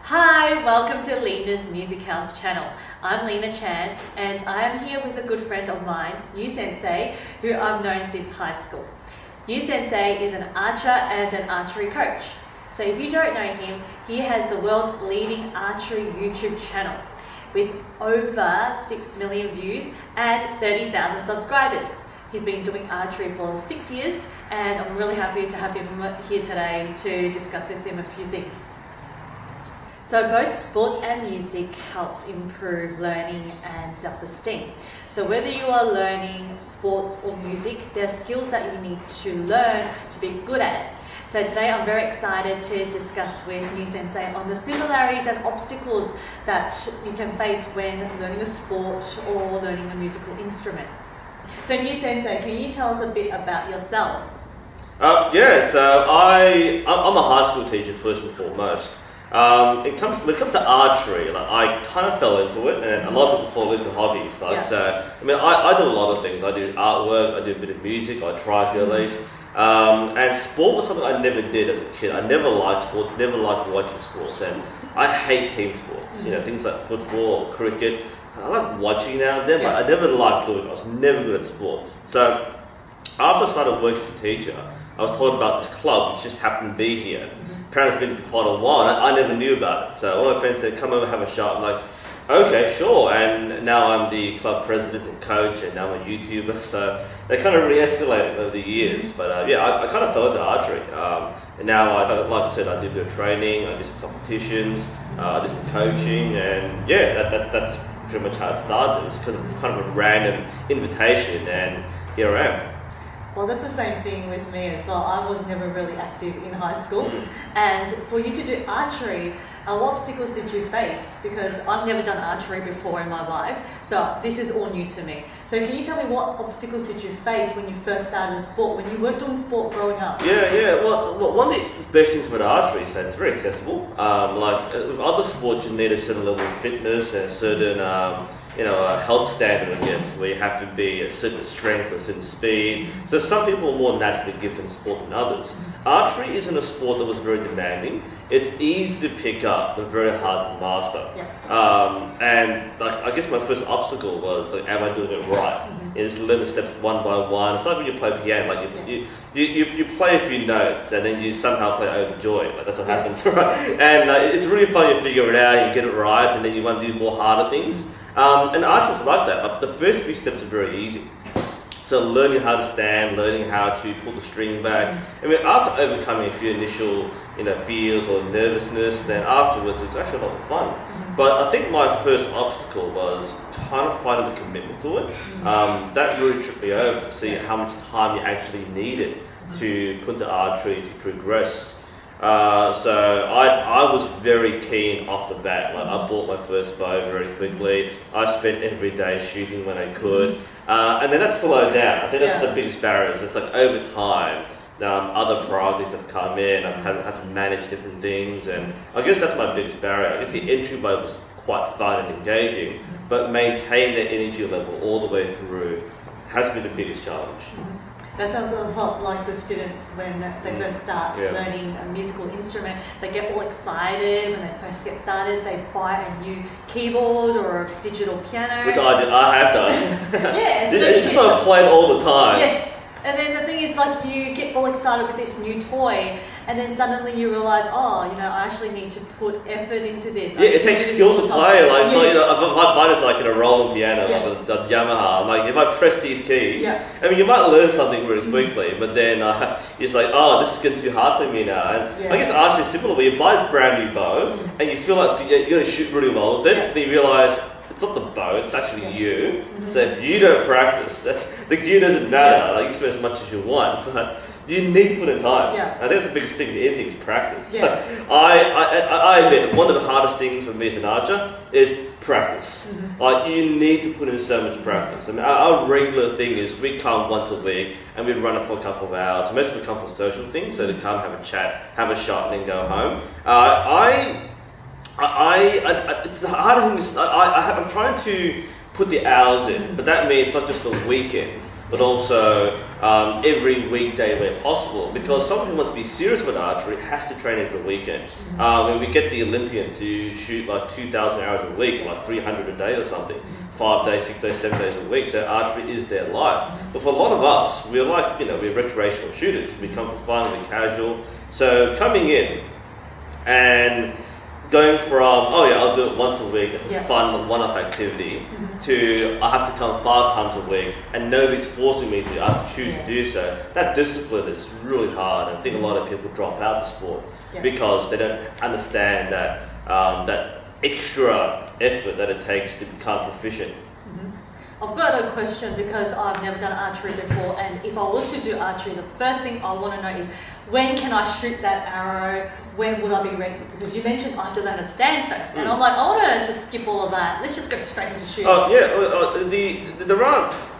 Hi, welcome to Lina's Music House channel. I'm Lina Chan and I am here with a good friend of mine, NUSensei, who I've known since high school. NUSensei is an archer and an archery coach. So if you don't know him, he has the world's leading archery YouTube channel with over 6 million views and 30,000 subscribers. He's been doing archery for 6 years and I'm really happy to have him here today to discuss with him a few things. So both sports and music helps improve learning and self-esteem. So whether you are learning sports or music, there are skills that you need to learn to be good at it. So today I'm very excited to discuss with NUSensei on the similarities and obstacles that you can face when learning a sport or learning a musical instrument. So NUSensei, can you tell us a bit about yourself? So I'm a high school teacher first and foremost. When it comes to archery, I kind of fell into it, and a lot of people fall into hobbies. I do a lot of things. I do artwork, I do a bit of music, I try to at least. And sport was something I never did as a kid. I never liked sport, never liked watching sport, and I hate team sports. You know, things like football or cricket. I like watching now and then, but I never liked doing it. I was never good at sports. So after I started working as a teacher, I was told about this club which just happened to be here. Apparently it's been for quite a while, and I never knew about it. So all my friends said, come over, have a shot. I'm like, okay, sure. And now I'm the club president and coach, and now I'm a YouTuber. So they kind of really escalated over the years. But I kind of fell into archery. And now, like I said, I do a bit of training, I do some competitions, I do some coaching, and that's pretty much how it started. It's kind of a random invitation, and here I am. Well, that's the same thing with me as well. I was never really active in high school. And for you to do archery, what obstacles did you face? Because I've never done archery before in my life, so this is all new to me. So can you tell me what obstacles did you face when you first started sport, when you weren't doing sport growing up? Well, one of the best things about archery is that it's very accessible. Like with other sports, you need a certain level of fitness and a certain a health standard, I guess, where you have to be a certain strength or a certain speed. So some people are more naturally gifted in sport than others. Archery isn't a sport that was very demanding. It's easy to pick up, but very hard to master. And I guess my first obstacle was am I doing it right? You just learn the steps one by one. It's like when you play piano, you play a few notes and then you somehow play overjoyed. That's what happens, right? And it's really fun. You figure it out, you get it right, and then you want to do more harder things. And archery is like that. The first few steps are very easy. So learning how to stand, learning how to pull the string back. I mean, after overcoming a few initial, fears or nervousness, then afterwards it's actually a lot of fun. But I think my first obstacle was kind of finding the commitment to it. That really tripped me over to see how much time you actually needed to put the archery to progress. So I was very keen off the bat. I bought my first bow very quickly. I spent every day shooting when I could, and then that slowed down. I think that's the biggest barriers. It's like over time, other priorities have come in. I've had to manage different things, and I guess that's my biggest barrier. I guess the entry bow was quite fun and engaging, but maintaining that energy level all the way through has been the biggest challenge. That sounds a lot like the students when they first start learning a musical instrument. They get all excited when they first get started. They buy a new keyboard or a digital piano. Which I have done. Yes. Just want to play it all the time. Yes. And then the thing is, you get all excited with this new toy, and then suddenly you realise, I actually need to put effort into this. It takes skill to play. Mine is like in a rolling piano, like a Yamaha. Like if I press these keys, I mean, you might learn something really quickly, but then it's like, this is getting too hard for me now. And I guess archery is similar, where you buy this brand new bow, and you feel like you're going to shoot really well with it, then you realise, it's not the bow, it's actually you. So if you don't practice, the gear doesn't matter. You can spend as much as you want, but you need to put in time. I think that's the biggest thing of anything is practice. So I admit, one of the hardest things for me as an archer is practice. You need to put in so much practice. I mean, our regular thing is we come once a week and we run it for a couple of hours. Most of we come for social things, so to come have a chat, have a shot, and then go home. It's the hardest thing is I'm trying to put the hours in, but that means not just the weekends, but also every weekday where possible. Because someone who wants to be serious with archery has to train every weekend. When we get the Olympian to shoot like 2,000 hours a week, like 300 a day or something, 5 days, 6 days, 7 days a week, so archery is their life. But for a lot of us, we're like, we're recreational shooters. We come for fun, we're casual. So coming in and going from, I'll do it once a week, it's a fun one-off activity, to I have to come 5 times a week and nobody's forcing me to, I have to choose to do so. That discipline is really hard, and I think a lot of people drop out of the sport because they don't understand that that extra effort that it takes to become proficient. I've got a question because I've never done archery before, and if I was to do archery, the first thing I want to know is, when can I shoot that arrow? When would I be ready? Because you mentioned I have to learn to stand first, and I'm like, I want to just skip all of that. Let's just go straight into shooting.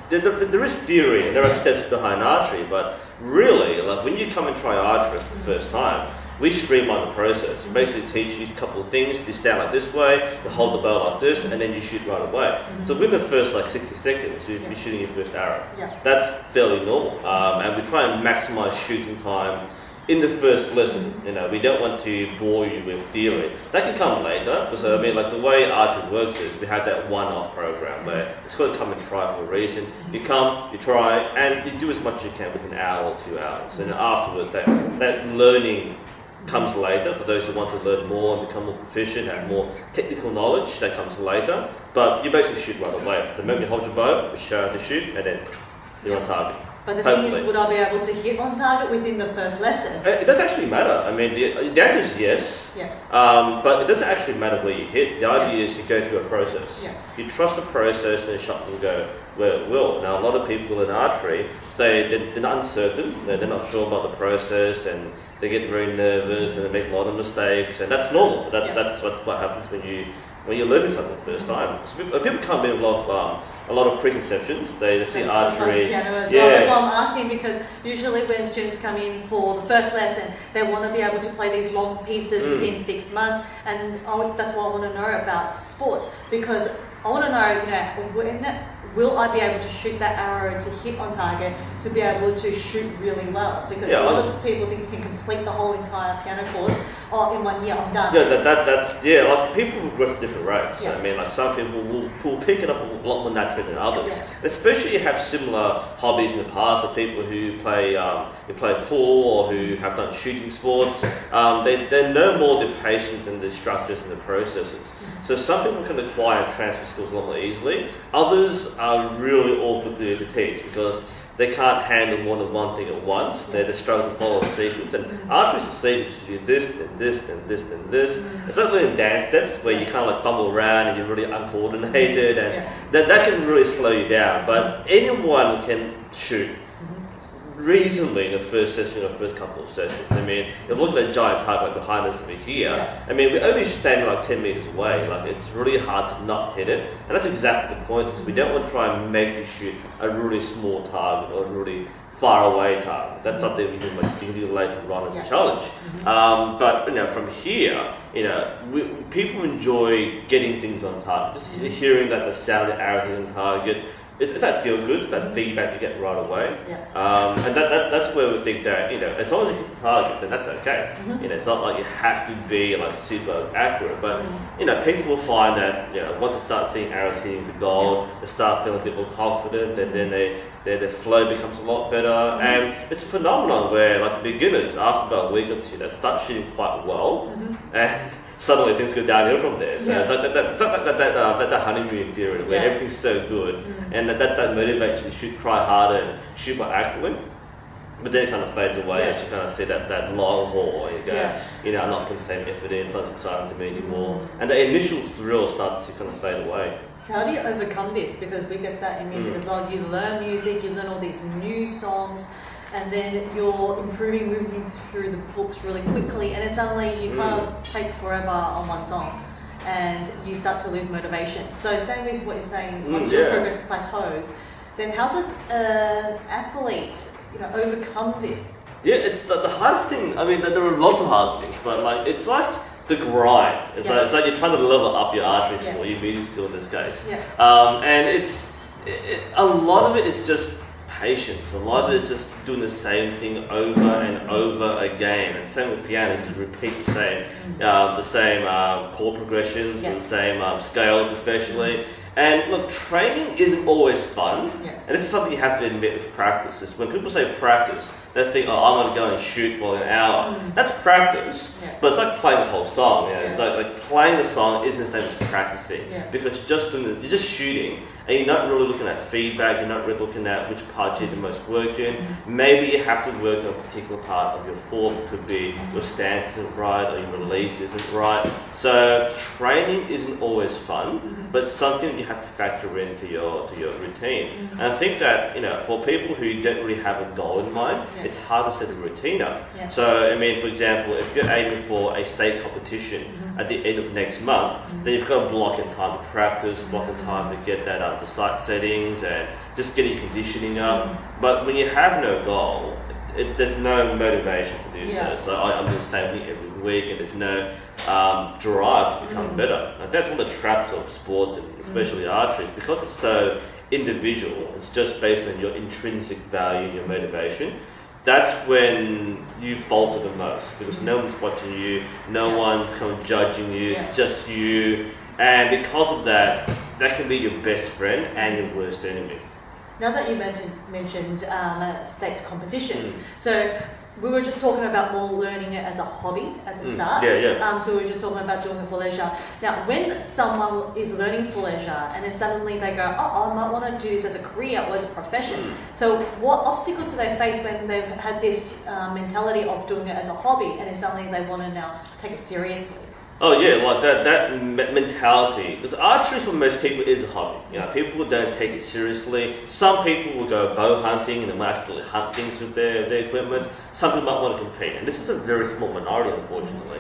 There is theory and there are steps behind archery, but really, like when you come and try archery for the first time, we streamline the process. We basically teach you a couple of things. You stand like this way, you hold the bow like this, and then you shoot right away. So within the first like 60 seconds, you'll be shooting your first arrow. That's fairly normal, and we try and maximize shooting time in the first lesson. We don't want to bore you with theory. That can come later, because like the way archery works is we have that one-off program where it's got to come and try for a reason. You come, you try, and you do as much as you can within an hour or 2 hours. And then afterwards, that learning comes later. For those who want to learn more and become more proficient, have more technical knowledge, that comes later. But you basically shoot right away. The moment you hold your bow, you show to shoot, and then you're on target. But the thing is, would I be able to hit on target within the first lesson? It doesn't actually matter. The answer is yes. But it doesn't actually matter where you hit. The idea is you go through a process. You trust the process, and the shot will go where it will. Now, a lot of people in archery, they're uncertain. They're not sure about the process, and they get very nervous, and they make a lot of mistakes, and that's normal. That's what happens when you're learning something the first time. People come in with a lot of preconceptions. They see archery. Like piano as well. That's why I'm asking, because usually when students come in for the first lesson, they want to be able to play these long pieces within 6 months, and that's why I want to know about sports, because I want to know, will I be able to shoot that arrow to hit on target, to be able to shoot really well? Because a lot of people think you can complete the whole entire piano course, in 1 year I'm done. Like people progress at different rates. Like some people will pick it up a lot more naturally than others. Especially if you have similar hobbies in the past, of people who play pool or who have done shooting sports. They know more the patience and the structures and the processes. So some people can acquire and transfer skills a lot more easily. Others are really awkward to teach because they can't handle more than one thing at once. They struggle to follow a sequence. And archery is a sequence. You do this, then this, then this, then this. It's not really dance steps where you kind of like fumble around and you're really uncoordinated, and that can really slow you down. But anyone can shoot reasonably in the first session or first couple of sessions. You look at that giant target like behind us over here. We're only standing like 10 meters away. Like, it's really hard to not hit it, and that's exactly the point. Is we don't want to try and make you shoot a really small target or a really far away target. That's something we can do later on as a challenge. But from here, people enjoy getting things on target. Just hearing that the sound of arrows on target. It's that feel good, it's that feedback you get right away. And that's where we think that, as long as you hit the target, then that's okay. It's not like you have to be like super accurate, but people will find that once they start seeing arrows hitting the goal, they start feeling a bit more confident, and then their flow becomes a lot better. And it's a phenomenon where like beginners, after about a week or two, they start shooting quite well, and suddenly things go downhill from there. So it's like that honeymoon period where everything's so good, and that motivates you to try harder and shoot more accurately. But then it kind of fades away as you kind of see that long haul, and you go, I'm not putting the same effort in, it's not exciting to me anymore. And the initial thrill starts to kind of fade away. So how do you overcome this? Because we get that in music as well. You learn music, you learn all these new songs, and then you're improving, moving through the books really quickly, and then suddenly you kind of take forever on one song, and you start to lose motivation. So same with what you're saying, once your progress plateaus, then how does an athlete overcome this? It's the hardest thing. There are lots of hard things, but it's like the grind. It's like you're trying to level up your archery skill, your music skill in this case. And a lot of it is just patience. A lot of it is just doing the same thing over and over again. And same with piano, is to repeat the same chord progressions, and the same scales especially. And look, training isn't always fun, and this is something you have to admit with practice. Is when people say practice, they think, oh, I'm going to go and shoot for an hour. That's practice, but it's like playing the whole song. It's like playing the song isn't the same as practicing, because you're just shooting, and you're not really looking at feedback, you're not really looking at which part you need the most work in. Maybe you have to work on a particular part of your form. It could be your stance isn't right, or your release isn't right. So training isn't always fun, but something you have to factor into your routine. And I think that, you know, for people who don't really have a goal in mind, it's hard to set a routine up. So I mean, for example, if you're aiming for a state competition at the end of next month, then you've got to block in time to practice, block in time to get that the sight settings and just get your conditioning up. But when you have no goal, there's no motivation to do so. So I'm doing the same thing every week, and there's no drive to become better. And that's one of the traps of sports, and especially archery, is because it's so individual. It's just based on your intrinsic value, your motivation. That's when you falter the most, because no one's watching you, no one's kind of judging you. It's just you, and because of that, that can be your best friend and your worst enemy. Now that you mentioned state competitions, so we were just talking about more learning it as a hobby at the start. So we were just talking about doing it for leisure. Now, when someone is learning for leisure and then suddenly they go, oh, I might want to do this as a career or as a profession. So what obstacles do they face when they've had this mentality of doing it as a hobby, and then suddenly they want to now take it seriously? Oh yeah, like that mentality. Because archery for most people is a hobby. You know, people don't take it seriously. Some people will go bow hunting and they might actually hunt things with their equipment. Some people might want to compete, and this is a very small minority, unfortunately.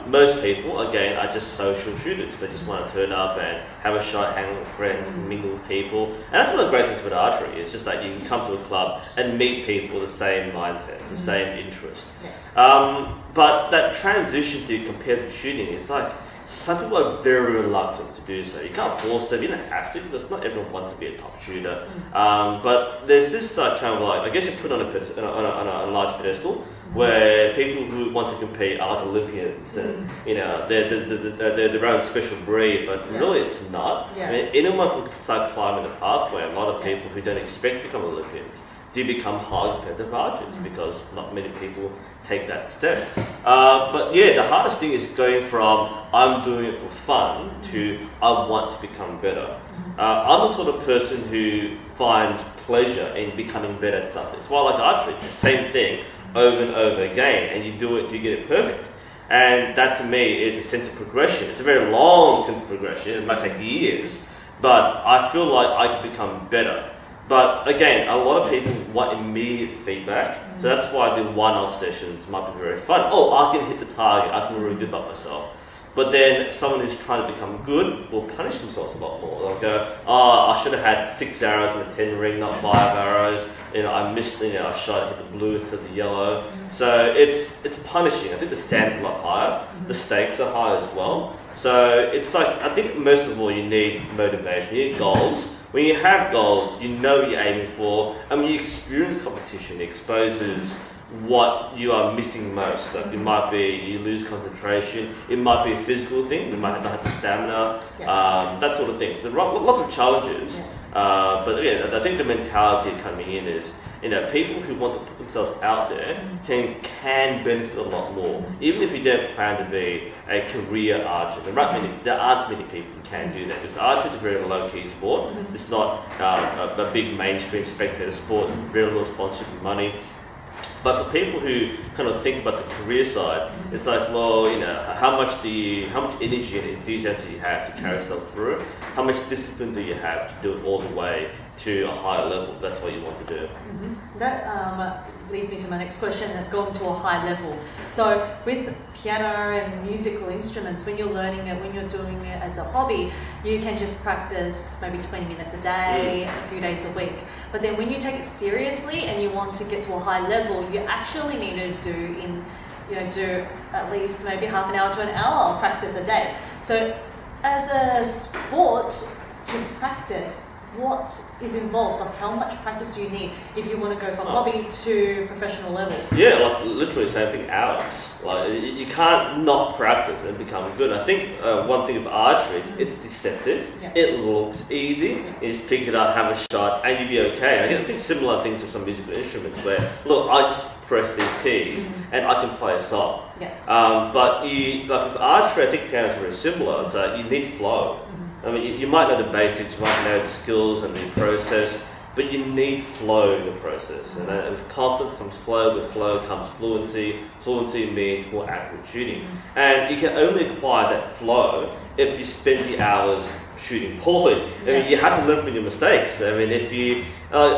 Most people, again, are just social shooters. They just want to turn up and have a shot, hang with friends, and mingle with people. And that's one of the great things about archery. It's just like you can come to a club and meet people with the same mindset, the same interest. But that transition to competitive shooting is like, some people are very reluctant to do so. You can't force them, you don't have to, because not everyone wants to be a top shooter. But there's this kind of like, I guess you put on a large pedestal, where people who want to compete are Olympians, and you know, they're their own special breed, but really it's not. I mean, anyone can start climbing the pathway. A lot of people who don't expect to become Olympians do become highly competitive archers, because not many people take that step. But yeah, the hardest thing is going from I'm doing it for fun to I want to become better. I'm the sort of person who finds pleasure in becoming better at something. It's why I like archery. It's the same thing over and over again, and you do it till you get it perfect. And that to me is a sense of progression. It's a very long sense of progression. It might take years, but I feel like I can become better. But again, a lot of people want immediate feedback, so that's why the one-off sessions might be very fun. Oh, I can hit the target, I feel really good about myself. But then someone who's trying to become good will punish themselves a lot more. They'll go, oh, I should have had 6 arrows in a 10 ring, not 5 arrows. You know, I missed, you know, I shot, hit the blue instead of the yellow. So it's punishing. I think the stand's a lot higher. The stakes are high as well. So it's like, I think most of all you need motivation, you need goals. When you have goals, you know what you're aiming for, and when you experience competition, it exposes what you are missing most. So it might be you lose concentration, it might be a physical thing, you might not have the stamina, that sort of thing. So there are lots of challenges, but yeah, I think the mentality coming in is, you know, people who want to put themselves out there can benefit a lot more. Even if you don't plan to be a career archer, there aren't many people who can do that, because archery is a very low-key sport. It's not a big mainstream spectator sport. It's very little sponsorship and money. But for people who kind of think about the career side, it's like, well, you know, how much energy and enthusiasm do you have to carry yourself through? How much discipline do you have to do it all the way to a higher level? That's what you want to do. That leads me to my next question, going to a high level. So with piano and musical instruments, when you're learning it, when you're doing it as a hobby, you can just practice maybe 20 minutes a day, a few days a week. But then when you take it seriously and you want to get to a high level, you actually need to do in do at least maybe half an hour to an hour of practice a day. So as a sport to practice, what is involved? Like how much practice do you need if you want to go from hobby to professional level? Yeah, like literally same thing, hours. Like you can't not practice and become good. I think one thing of archery, it's deceptive. Yeah. It looks easy. You just pick it up, have a shot, and you'll be okay. I think similar things with some musical instruments where, look, I just press these keys and I can play a song. Yeah. But like with archery, I think piano is very similar. It's you need flow. I mean, you might know the basics, you might know the skills and the process, but you need flow in the process. And with confidence comes flow, with flow comes fluency. Fluency means more accurate shooting. And you can only acquire that flow if you spend the hours shooting poorly. I mean, you have to learn from your mistakes. I mean, if you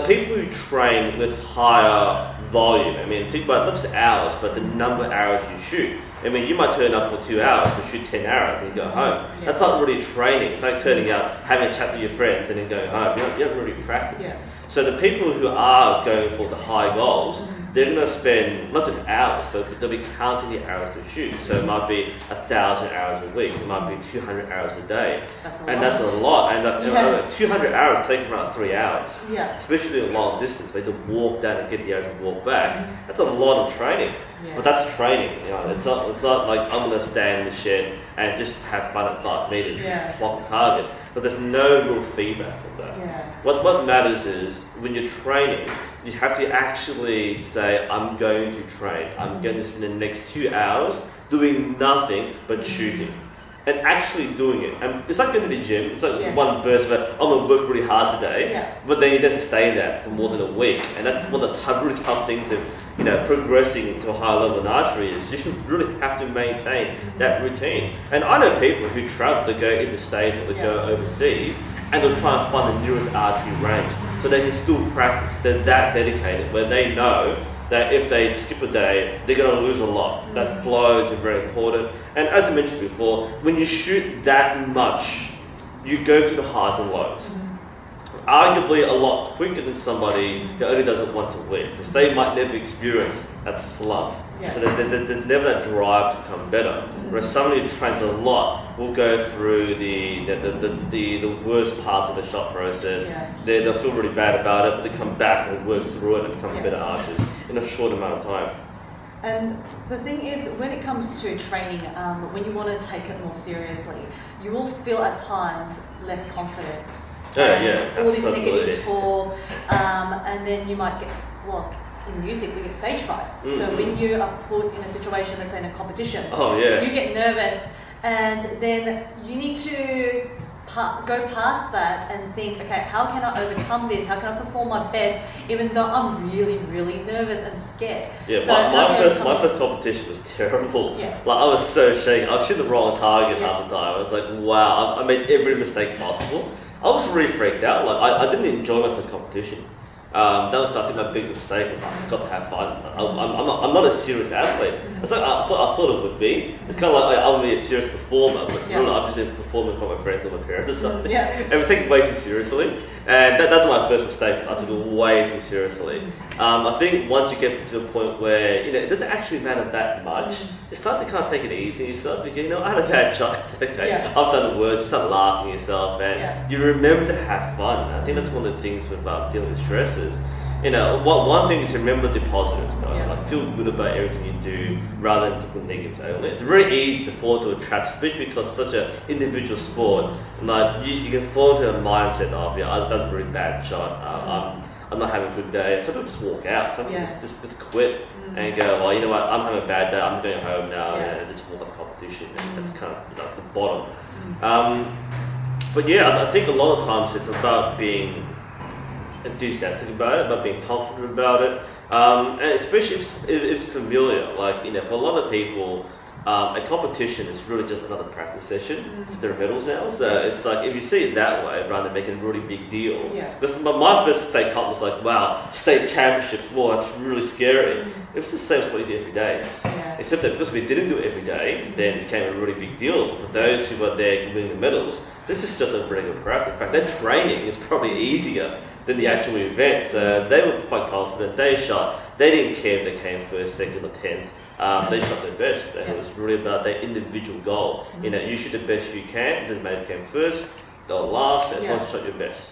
people who train with higher volume, I mean, think about not just hours, but the number of hours you shoot. I mean, you might turn up for 2 hours, but shoot 10 hours and go home. Yeah. That's not really training. It's like turning up, having a chat with your friends, and then going home. You haven't really practiced. Yeah. So the people who are going for the high goals, they're going to spend not just hours, but they'll be counting the hours to shoot. So it might be 1,000 hours a week. It might be 200 hours a day. That's a and lot. that's a lot. And 200 hours take around 3 hours. Yeah. Especially a long distance. They have to walk down and get the hours and walk back. That's a lot of training. Yeah. But that's training. It's not like I'm going to stand in the shed and just have fun at 5 meters, just plot the target. But there's no real feedback from that. Yeah. What matters is when you're training, you have to actually say, I'm going to train. I'm going to spend the next 2 hours doing nothing but shooting. And actually doing it. And it's like going to the gym. It's like one burst of, I'm going to work really hard today. But then you don't sustain that for more than a week. And that's one of the really tough things of progressing into a higher level in archery is you really have to maintain that routine. And I know people who travel to go interstate or to go overseas and they'll try and find the nearest archery range so they can still practice. They're that dedicated where they know that if they skip a day, they're going to lose a lot. That flow is very important. And as I mentioned before, when you shoot that much, you go through the highs and lows. Arguably a lot quicker than somebody who only does it once a week, because they might never experience that slump. So there's never that drive to become better. Whereas somebody who trains a lot will go through the worst parts of the shot process. They'll feel really bad about it, but they come back and work through it and become better archers in a short amount of time. And the thing is, when it comes to training, when you want to take it more seriously, you will feel at times less confident. All this negative talk, and then you might get, in music we get stage fright. So when you are put in a situation, let's say in a competition, you get nervous, and then you need to go past that and think, okay, how can I overcome this? How can I perform my best, even though I'm really, really nervous and scared? So my first competition was terrible. Like I was so shaky. I was shooting the wrong target half the time. I was like, wow, I made every mistake possible. I was really freaked out. Like I didn't enjoy my first competition. That was, I think, my biggest mistake was I forgot to have fun. I'm not a serious athlete. It's like I thought it would be. It's kind of like I'm be a serious performer, but really I'm just a performer for my friends or my parents or something. And we take it way too seriously. And that's my first mistake. I took it way too seriously. I think once you get to a point where it doesn't actually matter that much, you start to kind of take it easy on yourself. Because I had a bad shot. It's okay. I've done the worst. You start laughing at yourself, and you remember to have fun. I think that's one of the things with dealing with stress. One thing is remember the positives. Like feel good about everything you do rather than the negatives only. It's very easy to fall into a trap, especially because it's such an individual sport. Like you can fall into a mindset of that's a really bad shot. I'm not having a good day. Some people just walk out. Some people just quit and go, well, you know what? I'm having a bad day. I'm going home now and just walk at the competition. And that's kind of the bottom. But I think a lot of times it's about being enthusiastic about it, about being confident about it, and especially if it's familiar. Like for a lot of people, a competition is really just another practice session. It's a bit of medals now, so it's like if you see it that way, rather than making a really big deal. Because my first state comp was like, wow, state championships, wow, it's really scary. It was the same as what you do every day. Except that because we didn't do it every day, then it became a really big deal. For those who were there winning the medals, this is just a regular practice. In fact, their training is probably easier than the actual event. So they were quite confident. They shot. They didn't care if they came first, second, or 10th. they shot their best, and it was really about their individual goal. You know, you shoot the best you can. It doesn't matter if you came first, or last, as long as you shot your best.